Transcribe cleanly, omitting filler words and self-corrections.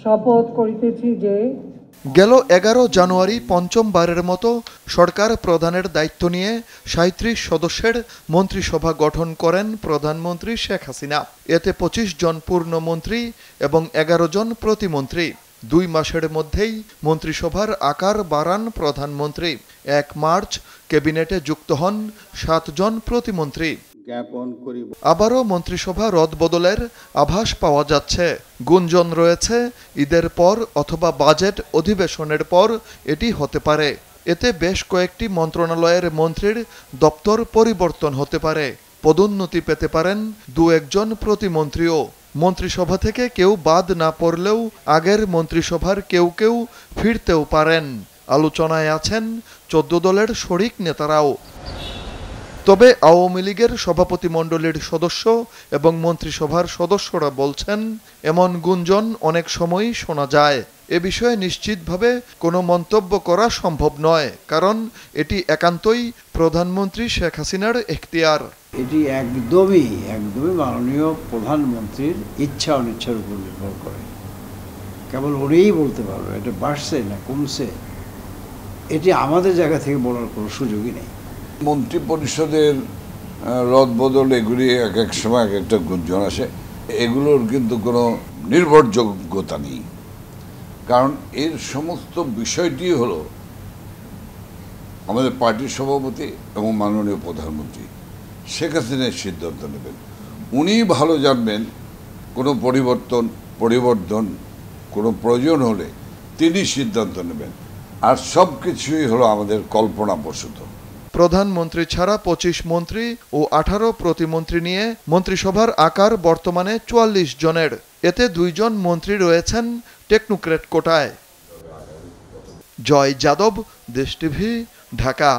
শপথ করিতেছি যে গেল 11 জানুয়ারি পঞ্চমবারের মতো সরকার প্রধানের দায়িত্ব নিয়ে 37 সদস্যের মন্ত্রিসভা গঠন করেন প্রধানমন্ত্রী শেখ হাসিনা। এতে 25 জন পূর্ণমন্ত্রী এবং 11 জন প্রতিমন্ত্রী। 2 মাসের মধ্যেই মন্ত্রিসভার আকার বাড়ান প্রধানমন্ত্রী। 1 মার্চ ক্যাবিনেটে যুক্ত হন 7 জন প্রতিমন্ত্রী। আবারও মন্ত্রিসভা রদবদলের আভাস পাওয়া যাচ্ছে। গুঞ্জন রয়েছে ঈদের পর অথবা বাজেট অধিবেশনের পর এটি হতে পারে। এতে বেশ কয়েকটি মন্ত্রণালয়ের মন্ত্রীর দপ্তর পরিবর্তন হতে পারে। পদোন্নতি পেতে পারেন 2-1 জন প্রতিমন্ত্রীও। মন্ত্রিসভা থেকে কেউ বাদ না পড়লেও আগের মন্ত্রিসভার কেউ কেউ ফিরতেও পারেন। আলোচনায় আছেন 14 দলের শরিক নেতারাও। তবে আওয়ামী লীগের সভাপতিমণ্ডলীর সদস্য এবং মন্ত্রিসভার সদস্যরা বলছেন, এমন গুঞ্জন অনেক সময়ই শোনা যায়। এ বিষয়ে নিশ্চিতভাবে কোনো মন্তব্য করা সম্ভব নয়, কারণ এটি একান্তই প্রধানমন্ত্রী শেখ হাসিনার এখতিয়ার। এটি একদমই মাননীয় প্রধানমন্ত্রীর ইচ্ছা অনিচ্ছার উপর নির্ভর করে। কেবল উনিই বলতে পারবে এটা বাড়ছে না কমছে, এটি আমাদের জায়গা থেকে বলার কোনো সুযোগই নেই। মন্ত্রী পরিষদের রদবদল এগুলি এক এক সময় এক একটা গুঞ্জন আসে, এগুলোর কিন্তু কোনো নির্ভরযোগ্যতা নেই। কারণ এর সমস্ত বিষয়টি হলো আমাদের পার্টির সভাপতি এবং মাননীয় প্রধানমন্ত্রী শেখ হাসিনার সিদ্ধান্ত নেবেন। উনি ভালো জানবেন কোনো পরিবর্তন কোনো প্রয়োজন হলে তিনি সিদ্ধান্ত নেবেন। আর সব কিছুই হলো আমাদের কল্পনাপ্রসূত। প্রধানমন্ত্রী ছাড়া 25 মন্ত্রী ও 18 প্রতিমন্ত্রী নিয়ে মন্ত্রিসভার আকার বর্তমানে 44 জনের। এতে 2 জন মন্ত্রী রয়েছেন টেকনোক্র্যাট কোটায়। জয় যাদব, দেশ টিভি, ঢাকা।